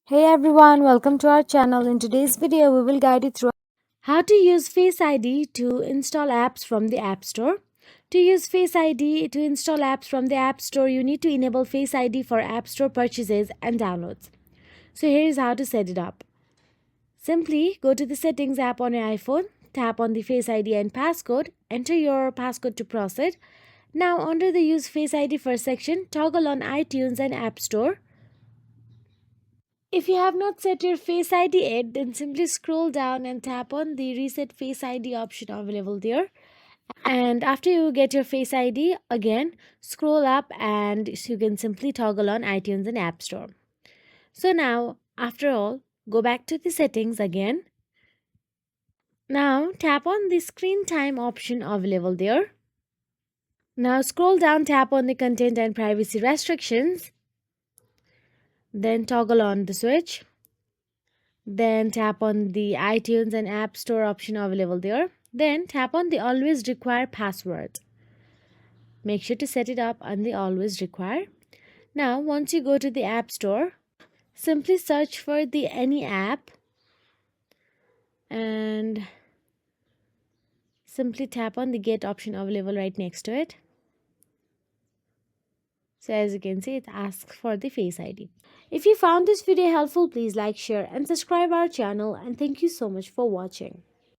Hey everyone, welcome to our channel. In today's video, we will guide you through how to use Face ID to install apps from the App Store. To use Face ID to install apps from the App Store, you need to enable Face ID for App Store purchases and downloads. So here is how to set it up. Simply go to the Settings app on your iPhone, tap on the Face ID and passcode, enter your passcode to proceed. Now under the Use Face ID for section, toggle on iTunes and App Store. If you have not set your Face ID yet, then simply scroll down and tap on the Reset Face ID option available there. And after you get your Face ID, again scroll up and you can simply toggle on iTunes and App Store. So now, after all, go back to the settings again. Now tap on the Screen Time option available there. Now scroll down, tap on the Content and Privacy Restrictions. Then toggle on the switch. Then tap on the iTunes and App Store option available there. Then tap on the Always Require Password. Make sure to set it up on the Always Require. Now, once you go to the App Store, simply search for the any app and simply tap on the Get option available right next to it. So as you can see, it asks for the Face ID. If you found this video helpful, please like, share and subscribe our channel, and thank you so much for watching.